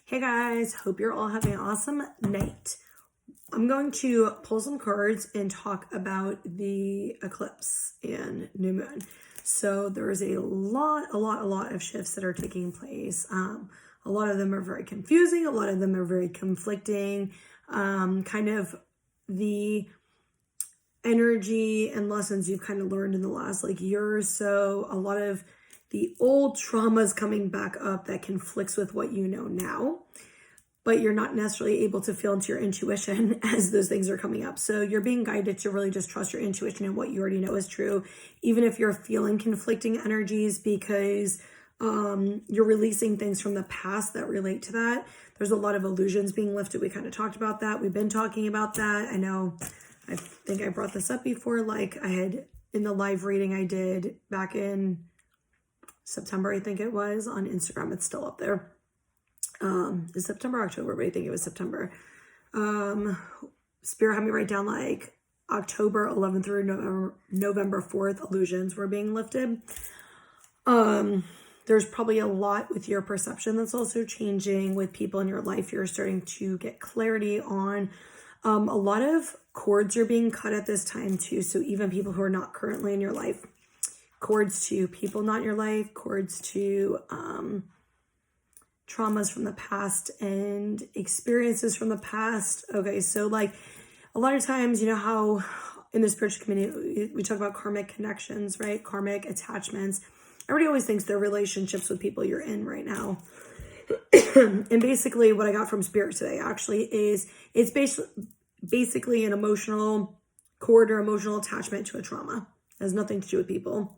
Hey guys, hope you're all having an awesome night. I'm going to pull some cards and talk about the eclipse and new moon. So there's a lot of shifts that are taking place. A lot of them are very confusing. A lot of them are very conflicting. Kind of the energy and lessons you've kind of learned in the last year or so. A lot of the old traumas coming back up that conflicts with what you know now, but you're not necessarily able to feel into your intuition as those things are coming up. So you're being guided to really just trust your intuition and what you already know is true, even if you're feeling conflicting energies, because you're releasing things from the past that relate to that. There's a lot of illusions being lifted. We kind of talked about that. We've been talking about that. I think I brought this up before, like I had in the live reading I did back in September, I think it was, on Instagram. It's still up there. It's September, October, but I think it was September. Spirit had me write down October 11th through November 4th, illusions were being lifted. There's probably a lot with your perception that's also changing with people in your life. You're starting to get clarity on. A lot of cords are being cut at this time too. So even people who are not currently in your life, cords to people not in your life, cords to traumas from the past and experiences from the past. Okay, so a lot of times, you know how in the spiritual community we talk about karmic connections, right? Karmic attachments. Everybody always thinks they're relationships with people you're in right now. And basically what I got from Spirit today actually is it's basically an emotional cord or emotional attachment to a trauma. It has nothing to do with people.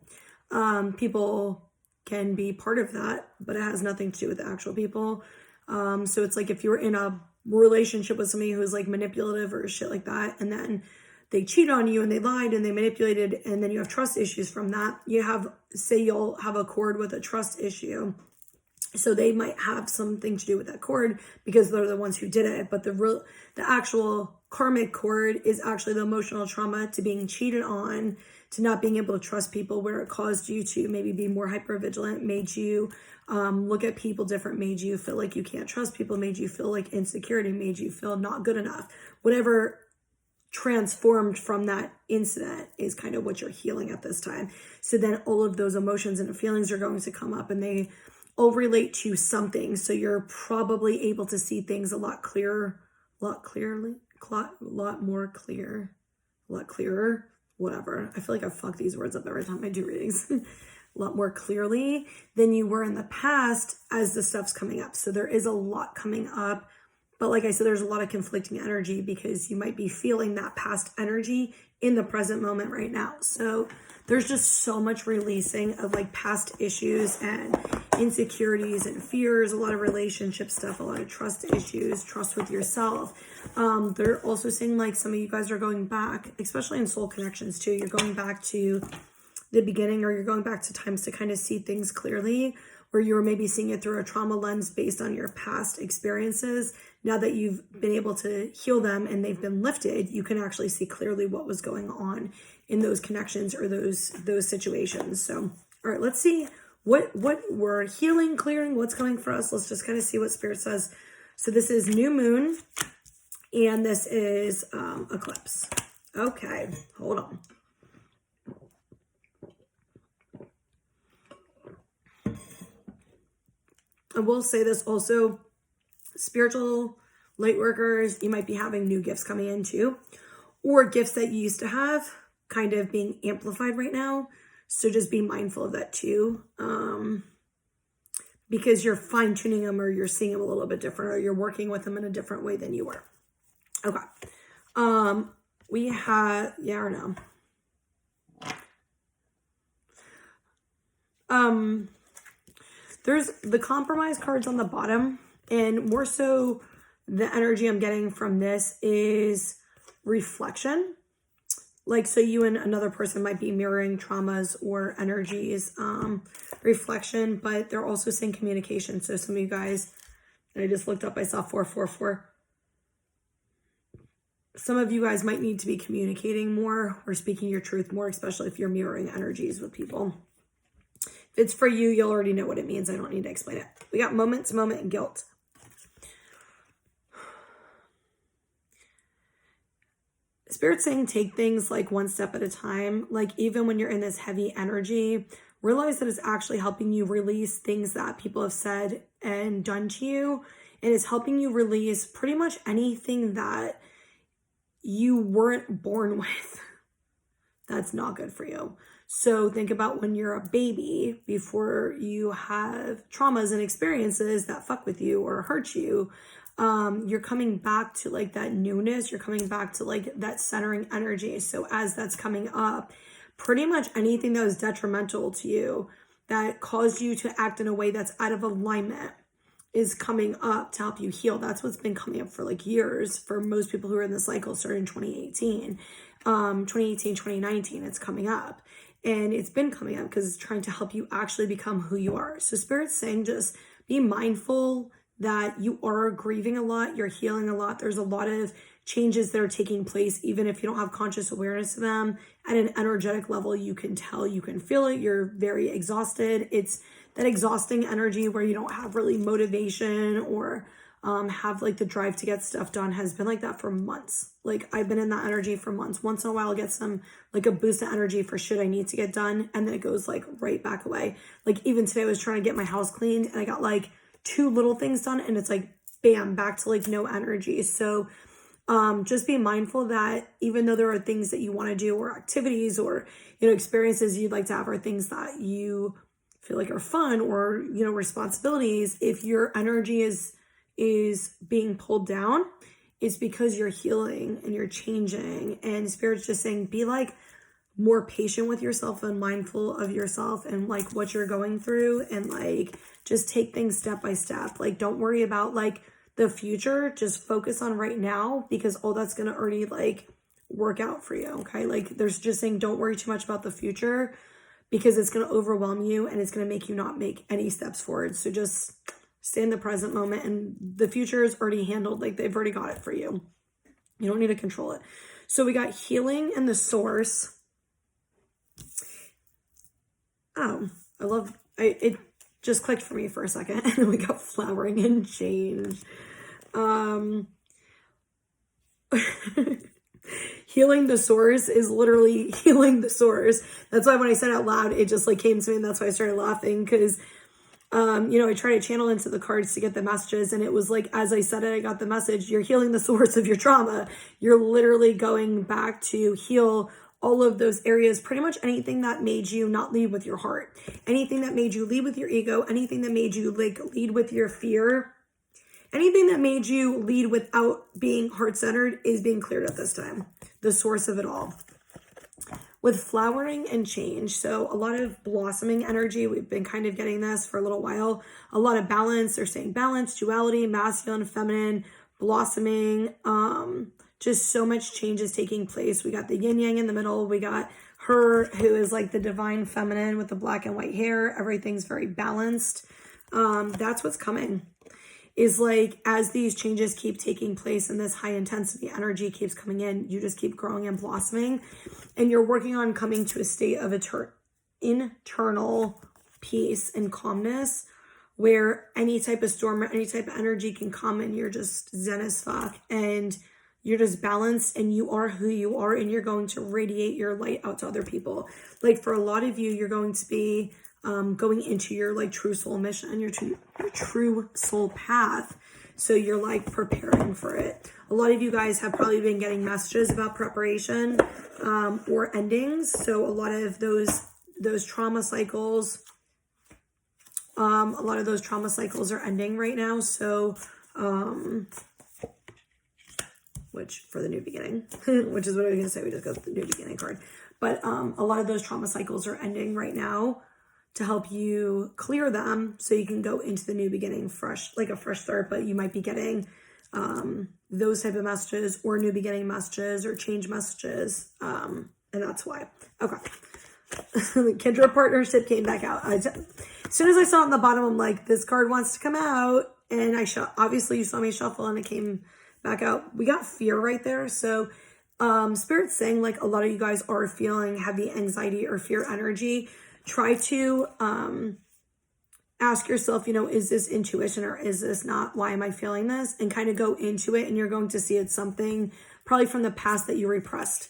People can be part of that, but it has nothing to do with the actual people. So it's like if you're in a relationship with somebody who's manipulative or shit like that, and then they cheat on you and they lied and they manipulated, and then you have trust issues from that. You'll have a cord with a trust issue. So they might have something to do with that cord because they're the ones who did it. But the actual karmic cord is actually the emotional trauma to being cheated on, to not being able to trust people, where it caused you to maybe be more hypervigilant, made you look at people different, made you feel like you can't trust people, made you feel like insecurity, made you feel not good enough. Whatever transformed from that incident is kind of what you're healing at this time. So then all of those emotions and feelings are going to come up, and they all relate to something. So you're probably able to see things a lot clearer, whatever. I feel like I fuck these words up every time I do readings. A lot more clearly than you were in the past as the stuff's coming up. So there is a lot coming up. But like I said, there's a lot of conflicting energy because you might be feeling that past energy in the present moment right now. So there's just so much releasing of past issues and insecurities and fears, a lot of relationship stuff, a lot of trust issues, trust with yourself. They're also saying some of you guys are going back, especially in soul connections too. You're going back to the beginning, or you're going back to times to kind of see things clearly, where you were maybe seeing it through a trauma lens based on your past experiences. Now that you've been able to heal them and they've been lifted, you can actually see clearly what was going on in those connections or those situations. So, all right, let's see what we're healing, clearing, what's coming for us. Let's just kind of see what Spirit says. So this is new moon, and this is eclipse. Okay, hold on. I will say this also, spiritual light workers, you might be having new gifts coming in too, or gifts that you used to have kind of being amplified right now. So just be mindful of that too, because you're fine tuning them, or you're seeing them a little bit different, or you're working with them in a different way than you were. Okay. We have, yeah or no? There's the compromise cards on the bottom, and more so the energy I'm getting from this is reflection. So you and another person might be mirroring traumas or energies, reflection, but they're also saying communication. So some of you guys, and I just looked up, I saw 444. Some of you guys might need to be communicating more or speaking your truth more, especially if you're mirroring energies with people. If it's for you, you'll already know what it means. I don't need to explain it. We got moments, moment, and guilt. Spirit's saying take things like one step at a time. Like even when you're in this heavy energy, realize that it's actually helping you release things that people have said and done to you. And it's helping you release pretty much anything that you weren't born with that's not good for you. So think about when you're a baby, before you have traumas and experiences that fuck with you or hurt you. You're coming back to like that newness. You're coming back to like that centering energy. So as that's coming up, pretty much anything that was detrimental to you, that caused you to act in a way that's out of alignment, is coming up to help you heal. That's what's been coming up for like years for most people who are in the cycle, starting in 2018, 2019, it's coming up. And it's been coming up because it's trying to help you actually become who you are. So Spirit's saying just be mindful that you are grieving a lot, you're healing a lot. There's a lot of changes that are taking place, even if you don't have conscious awareness of them. At an energetic level, you can tell, you can feel it. You're very exhausted. It's that exhausting energy where you don't have really motivation or have like the drive to get stuff done, has been like that for months. Like I've been in that energy for months. Once in a while, I'll get some like a boost of energy for shit I need to get done. And then it goes like right back away. Like even today I was trying to get my house cleaned and I got like 2 little things done and it's like, bam, back to like no energy. So just be mindful that even though there are things that you want to do or activities or, experiences you'd like to have or things that you feel like are fun or, responsibilities, if your energy is being pulled down, it's because you're healing and you're changing. And Spirit's just saying, be like more patient with yourself and mindful of yourself and like what you're going through, and like just take things step by step. Like don't worry about like the future, just focus on right now, because all that's going to already like work out for you. Okay. Like there's just saying, don't worry too much about the future because it's going to overwhelm you and it's going to make you not make any steps forward. So just stay in the present moment, and the future is already handled. Like they've already got it for you. You don't need to control it. So we got healing and the source. Oh, it just clicked for me for a second. And then we got flowering and change. Healing the source is literally healing the source. That's why when I said it out loud, it just like came to me, and that's why I started laughing, because I tried to channel into the cards to get the messages, and it was like, as I said it, I got the message, you're healing the source of your trauma. You're literally going back to heal all of those areas, pretty much anything that made you not lead with your heart, anything that made you lead with your ego, anything that made you like lead with your fear, anything that made you lead without being heart-centered is being cleared at this time. The source of it all. With flowering and change, so a lot of blossoming energy. We've been kind of getting this for a little while. A lot of balance. They're saying balance, duality, masculine, feminine, blossoming. Just so much change is taking place. We got the yin yang in the middle. We got her, who is like the divine feminine with the black and white hair. Everything's very balanced. That's what's coming. Is like, as these changes keep taking place and this high intensity energy keeps coming in, you just keep growing and blossoming, and you're working on coming to a state of internal peace and calmness, where any type of storm or any type of energy can come and you're just zen as fuck and you're just balanced and you are who you are, and you're going to radiate your light out to other people. Like for a lot of you, you're going to be going into your like true soul mission, your true soul path. So you're like preparing for it. A lot of you guys have probably been getting messages about preparation or endings. So a lot of those trauma cycles, are ending right now. So, which for the new beginning, which is what I was gonna say. We just got the new beginning card, but a lot of those trauma cycles are ending right now, to help you clear them so you can go into the new beginning fresh, like a fresh start. But you might be getting those type of messages or new beginning messages or change messages. And that's why. Okay. Kindred partnership came back out. As soon as I saw it on the bottom, I'm like, this card wants to come out. And obviously you saw me shuffle and it came back out. We got fear right there. So Spirit's saying like a lot of you guys are feeling heavy anxiety or fear energy. Try to ask yourself, you know, is this intuition or is this not? Why am I feeling this? And kind of go into it, and you're going to see it's something probably from the past that you repressed.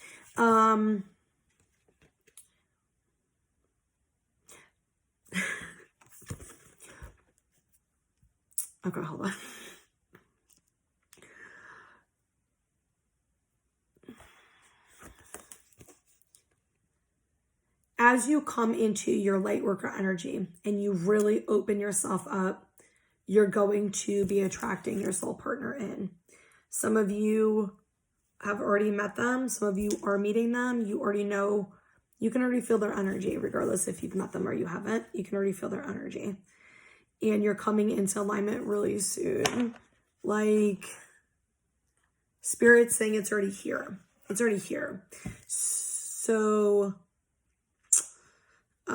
Okay, hold on. As you come into your light worker energy and you really open yourself up, you're going to be attracting your soul partner in. Some of you have already met them. Some of you are meeting them. You already know, you can already feel their energy, regardless if you've met them or you haven't. You can already feel their energy. And you're coming into alignment really soon. Like, Spirit's saying it's already here. It's already here. So, they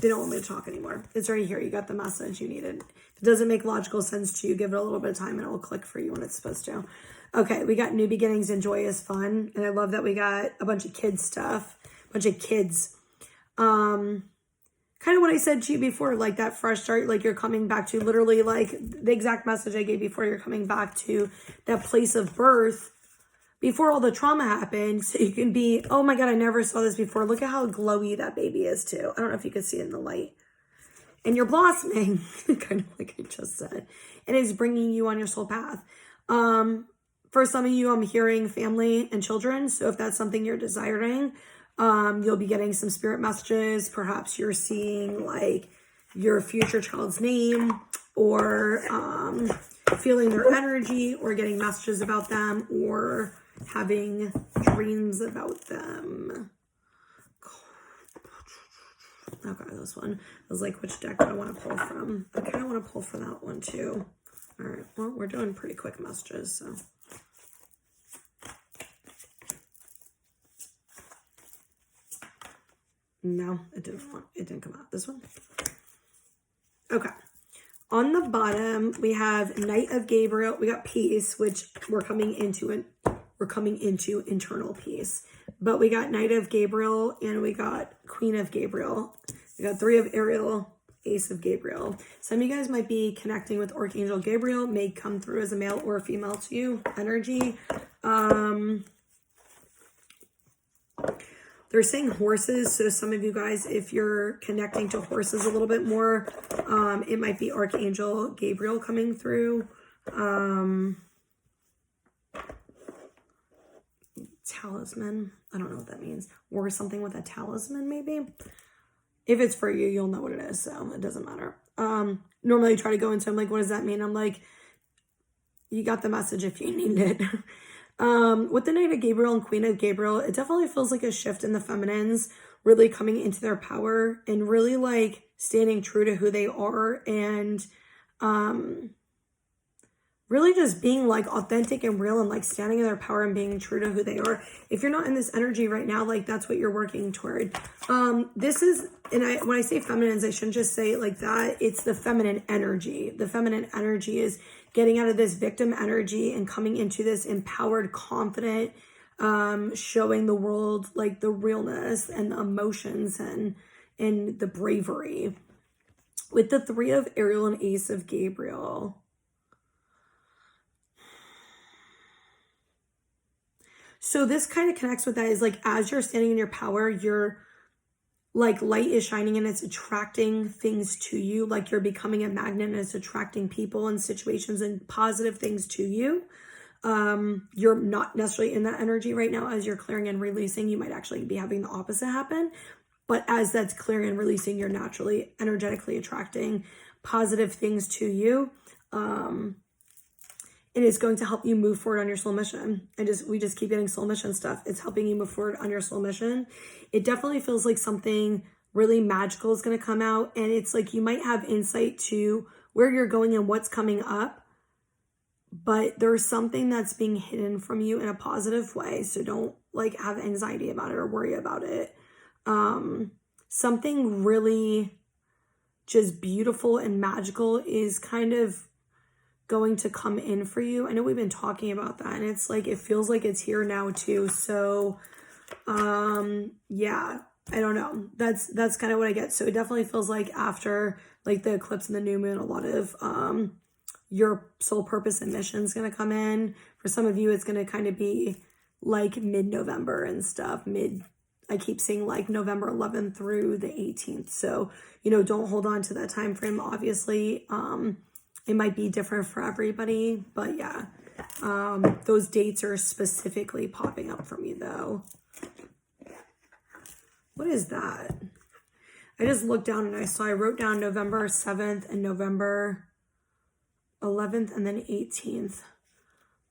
don't want me to talk anymore. It's already here. You got the message you needed. If it doesn't make logical sense to you, give it a little bit of time and it will click for you when it's supposed to. Okay, we got new beginnings and joyous fun. And I love that we got a bunch of kids stuff. A bunch of kids. Kind of what I said to you before, like that fresh start, like you're coming back to literally like the exact message I gave before. You're coming back to that place of birth before all the trauma happened, so you can be, oh my God, I never saw this before. Look at how glowy that baby is too. I don't know if you can see it in the light. And you're blossoming, kind of like I just said. And it's bringing you on your soul path. For some of you, I'm hearing family and children. So if that's something you're desiring, you'll be getting some spirit messages. Perhaps you're seeing like your future child's name, or feeling their energy, or getting messages about them, or having dreams about them. Okay, this one. I was like, which deck do I want to pull from? I kind of want to pull for that one too. All right, well, we're doing pretty quick messages, so. No, it didn't come out. This one? Okay. On the bottom, we have Knight of Gabriel. We got peace, which we're coming into internal peace. But we got Knight of Gabriel and we got Queen of Gabriel. We got 3 of Ariel, Ace of Gabriel. Some of you guys might be connecting with Archangel Gabriel, may come through as a male or a female to you, energy. They're saying horses, so some of you guys, if you're connecting to horses a little bit more, it might be Archangel Gabriel coming through. Talisman, I don't know what that means. Or something with a talisman, maybe. If it's for you, you'll know what it is, so it doesn't matter. Normally I try to go into, I'm like, what does that mean? I'm like, you got the message if you need it. With the Knight of Gabriel and Queen of Gabriel, it definitely feels like a shift in the feminines really coming into their power and really like standing true to who they are, and really just being like authentic and real and like standing in their power and being true to who they are. If you're not in this energy right now, like that's what you're working toward. This is, and when I say feminines, I shouldn't just say it like that. It's the feminine energy. The feminine energy is getting out of this victim energy and coming into this empowered, confident, showing the world like the realness and the emotions and the bravery. With the 3 of Ariel and Ace of Gabriel, so this kind of connects with that, is like as you're standing in your power, you're like light is shining and it's attracting things to you. Like you're becoming a magnet and it's attracting people and situations and positive things to you. You're not necessarily in that energy right now. As you're clearing and releasing, you might actually be having the opposite happen. But as that's clearing and releasing, you're naturally energetically attracting positive things to you. And it's going to help you move forward on your soul mission. We just keep getting soul mission stuff. It's helping you move forward on your soul mission. It definitely feels like something really magical is going to come out. And it's like you might have insight to where you're going and what's coming up. But there's something that's being hidden from you in a positive way. So don't like have anxiety about it or worry about it. Something really just beautiful and magical is kind of going to come in for you. I know we've been talking about that, and it's like it feels like it's here now too. So yeah, I don't know. That's kind of what I get. So it definitely feels like after like the eclipse and the new moon, a lot of your soul purpose and mission is going to come in. For some of you, it's going to kind of be like mid-November and stuff. I keep saying like November 11th through the 18th. So, you know, don't hold on to that time frame. Obviously, it might be different for everybody, but yeah, those dates are specifically popping up for me though. What is that? I just looked down and I wrote down November 7th and November 11th and then 18th.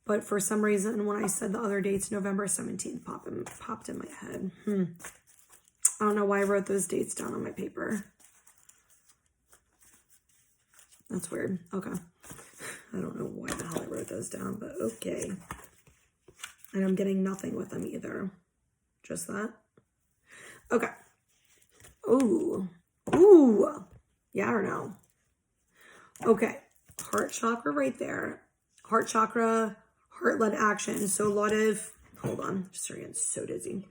But for some reason, when I said the other dates, November 17th popped in my head. I don't know why I wrote those dates down on my paper. That's weird. Okay. I don't know why the hell I wrote those down, but okay. And I'm getting nothing with them either. Just that. Okay. Ooh. Ooh. Yeah or no? Okay. Heart chakra right there. Heart chakra, heart-led action. So a lot of, hold on, just getting so dizzy.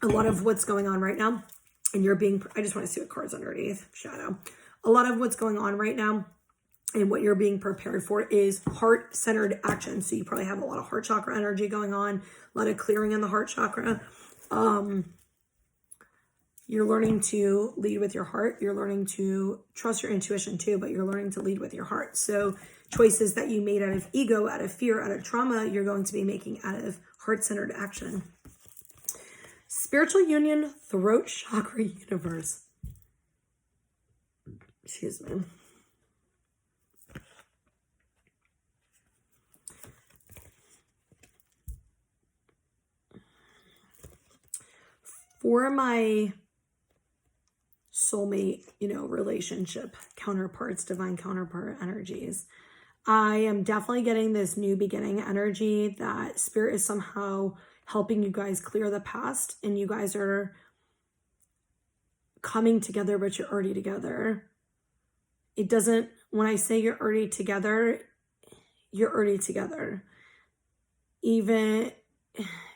A lot of what's going on right now, and you're being, I just want to see what cards underneath, shadow. A lot of what's going on right now and what you're being prepared for is heart-centered action. So you probably have a lot of heart chakra energy going on, a lot of clearing in the heart chakra. You're learning to lead with your heart. You're learning to trust your intuition too, but you're learning to lead with your heart. So choices that you made out of ego, out of fear, out of trauma, you're going to be making out of heart-centered action. Spiritual union, throat chakra universe. Excuse me. For my soulmate, you know, relationship counterparts, divine counterpart energies, I am definitely getting this new beginning energy that spirit is somehow helping you guys clear the past, and you guys are coming together, but you're already together. It doesn't, when I say you're already together, you're already together. Even,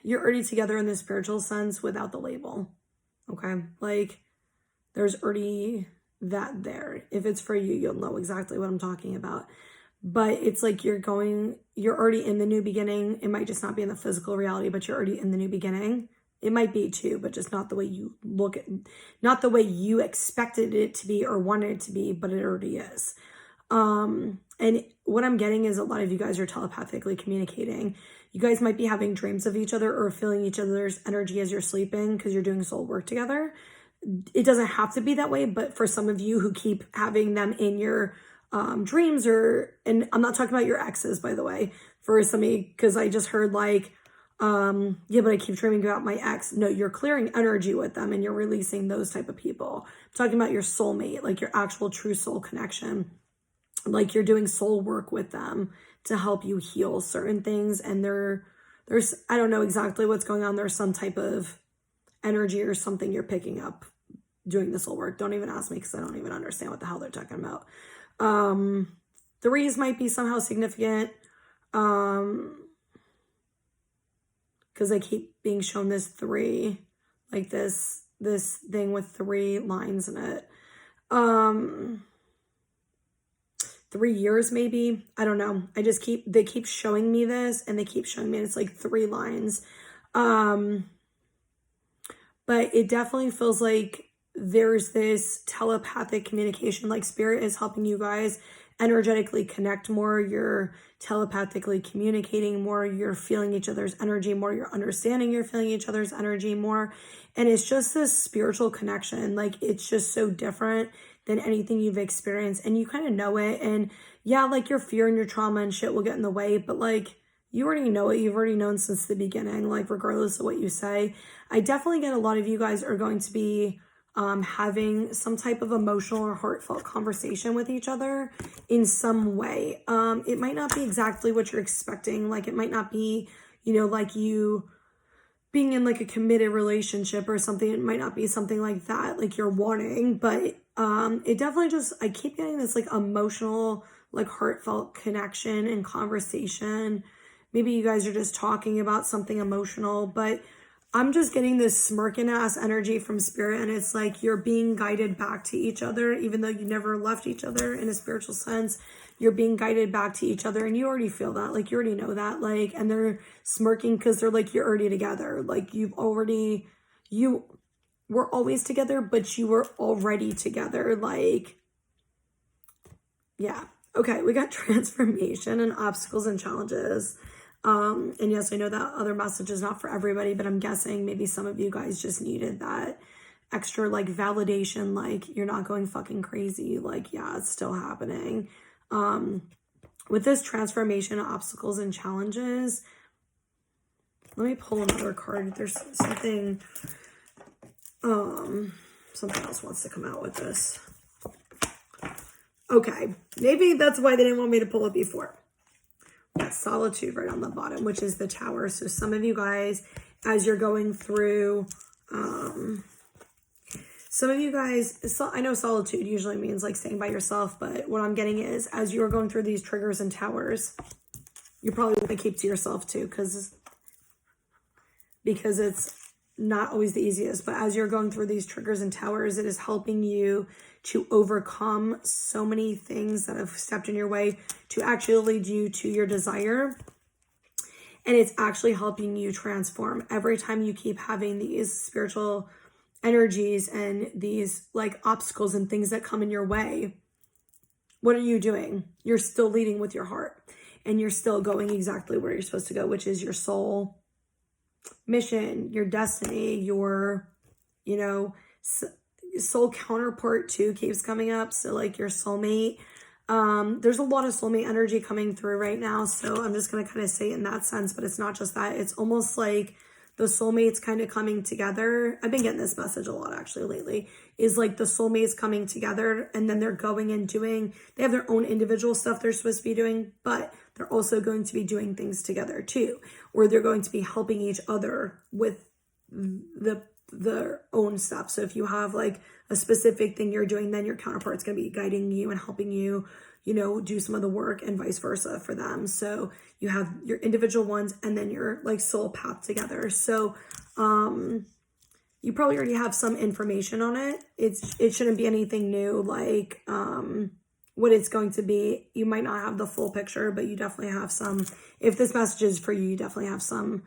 you're already together in the spiritual sense without the label. Okay? Like, there's already that there. If it's for you, you'll know exactly what I'm talking about. But it's like you're already in the new beginning. It might just not be in the physical reality, but you're already in the new beginning. It might be too, but just not the way you look at, not the way you expected it to be or wanted it to be, but it already is. And what I'm getting is a lot of you guys are telepathically communicating. You guys might be having dreams of each other or feeling each other's energy as you're sleeping because you're doing soul work together. It doesn't have to be that way, but for some of you who keep having them in your dreams, and I'm not talking about your exes, by the way, for somebody, because I just heard like, yeah, but I keep dreaming about my ex. No, you're clearing energy with them and you're releasing those type of people. I'm talking about your soulmate, like your actual true soul connection. Like you're doing soul work with them to help you heal certain things. And there's, I don't know exactly what's going on. There's some type of energy or something you're picking up doing the soul work. Don't even ask me because I don't even understand what the hell they're talking about. Threes might be somehow significant. Because I keep being shown this 3, like this thing with 3 lines in it. 3 years maybe, I don't know. They keep showing me this, and they keep showing me it's like 3 lines. But it definitely feels like there's this telepathic communication, like spirit is helping you guys energetically connect more. You're telepathically communicating more. You're feeling each other's energy more. You're understanding you're feeling each other's energy more. And it's just this spiritual connection. Like, it's just so different than anything you've experienced. And you kind of know it. And yeah, like your fear and your trauma and shit will get in the way. But like, you already know it. You've already known since the beginning, like regardless of what you say. I definitely get a lot of you guys are going to be having some type of emotional or heartfelt conversation with each other in some way. It might not be exactly what you're expecting. Like, it might not be, you know, like you being in like a committed relationship or something. It might not be something like that, like you're wanting, but it definitely just, I keep getting this like emotional, like heartfelt connection and conversation. Maybe you guys are just talking about something emotional, but I'm just getting this smirking ass energy from spirit, and it's like you're being guided back to each other, even though you never left each other in a spiritual sense. You're being guided back to each other, and you already feel that, like you already know that, like, and they're smirking because they're like, you're already together, like you were always together, but you were already together, like, yeah. Okay, we got transformation and obstacles and challenges. And yes, I know that other message is not for everybody, but I'm guessing maybe some of you guys just needed that extra like validation, like you're not going fucking crazy. Like, yeah, it's still happening. With this transformation, obstacles and challenges, let me pull another card. There's something, something else wants to come out with this. Okay, maybe that's why they didn't want me to pull it before. That solitude right on the bottom, which is the Tower. So some of you guys, as you're going through, some of you guys, I know solitude usually means like staying by yourself, but what I'm getting is as you're going through these triggers and towers, you're probably going to keep to yourself too, because it's not always the easiest. But as you're going through these triggers and towers, it is helping you to overcome so many things that have stepped in your way to actually lead you to your desire. And it's actually helping you transform. Every time you keep having these spiritual energies and these like obstacles and things that come in your way, what are you doing? You're still leading with your heart, and you're still going exactly where you're supposed to go, which is your soul mission, your destiny, your, you know, soul counterpart too keeps coming up. So like your soulmate, there's a lot of soulmate energy coming through right now. So I'm just going to kind of say it in that sense, but it's not just that. It's almost like the soulmates kind of coming together. I've been getting this message a lot actually lately, is like the soulmates coming together, and then they're going and doing, they have their own individual stuff they're supposed to be doing, but they're also going to be doing things together too, or they're going to be helping each other with their own stuff. So if you have like a specific thing you're doing, then your counterpart's going to be guiding you and helping you, you know, do some of the work, and vice versa for them. So you have your individual ones and then your like soul path together. So you probably already have some information on it. It shouldn't be anything new, like what it's going to be. You might not have the full picture, but you definitely have some. If this message is for you, you definitely have some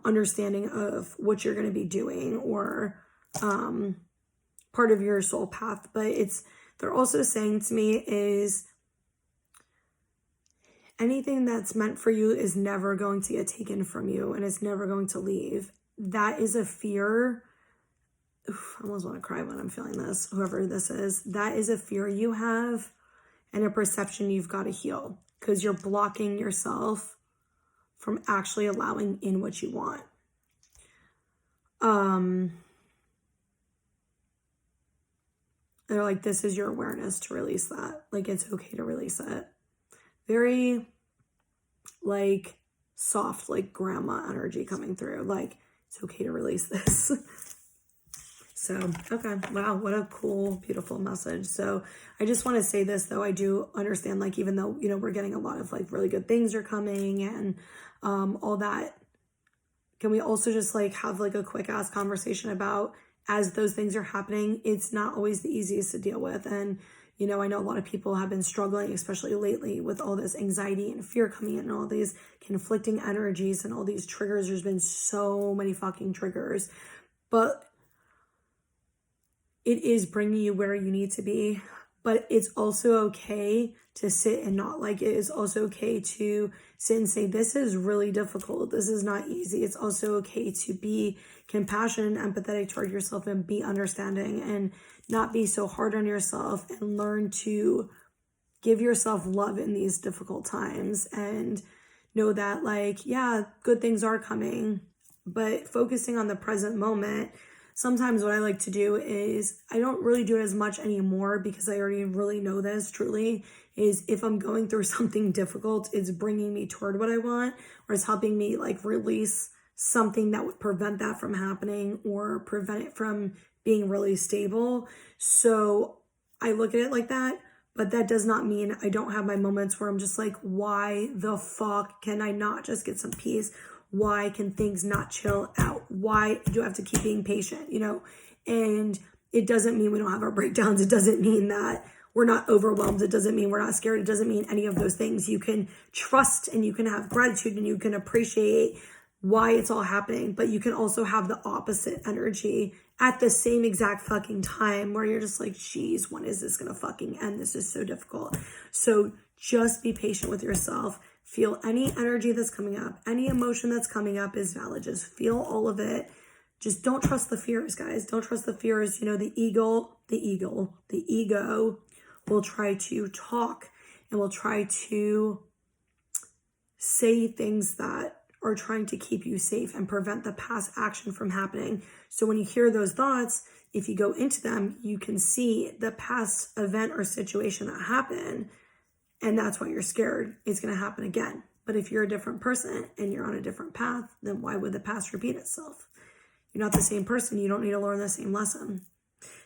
understanding of what you're going to be doing, or part of your soul path. But they're also saying to me is anything that's meant for you is never going to get taken from you, and it's never going to leave. That is a fear. Oof, I almost want to cry when I'm feeling this, whoever this is. That is a fear you have and a perception you've got to heal, because you're blocking yourself from actually allowing in what you want. They're like, this is your awareness to release that. Like, it's okay to release it. Very, like, soft, like, grandma energy coming through. Like, it's okay to release this. So, okay. Wow, what a cool, beautiful message. So, I just want to say this, though. I do understand, like, even though, you know, we're getting a lot of, like, really good things are coming and all that, can we also just, like, have, like, a quick-ass conversation about, as those things are happening, it's not always the easiest to deal with. And, you know, I know a lot of people have been struggling, especially lately, with all this anxiety and fear coming in and all these conflicting energies and all these triggers. There's been so many fucking triggers. But it is bringing you where you need to be. But it's also okay to sit and not like it. It's also okay to sit and say, this is really difficult. This is not easy. It's also okay to be compassionate and empathetic toward yourself and be understanding and not be so hard on yourself, and learn to give yourself love in these difficult times, and know that, like, yeah, good things are coming, but focusing on the present moment. Sometimes what I like to do is, I don't really do it as much anymore because I already really know this truly, is if I'm going through something difficult, it's bringing me toward what I want, or it's helping me like release something that would prevent that from happening or prevent it from being really stable. So I look at it like that, but that does not mean I don't have my moments where I'm just like, why the fuck can I not just get some peace? Why can things not chill out? Why do I have to keep being patient, you know? And it doesn't mean we don't have our breakdowns. It doesn't mean that we're not overwhelmed. It doesn't mean we're not scared. It doesn't mean any of those things. You can trust and you can have gratitude and you can appreciate why it's all happening, but you can also have the opposite energy at the same exact fucking time where you're just like, geez, when is this gonna fucking end? This is so difficult. So just be patient with yourself. Feel any energy that's coming up, any emotion that's coming up is valid. Just feel all of it. Just don't trust the fears, guys. Don't trust the fears. You know, the ego will try to talk and will try to say things that are trying to keep you safe and prevent the past action from happening. So when you hear those thoughts, if you go into them, you can see the past event or situation that happened, and that's why you're scared it's going to happen again. But if you're a different person and you're on a different path, then why would the past repeat itself? You're not the same person. You don't need to learn the same lesson.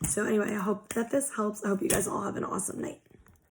So anyway, I hope that this helps. I hope you guys all have an awesome night.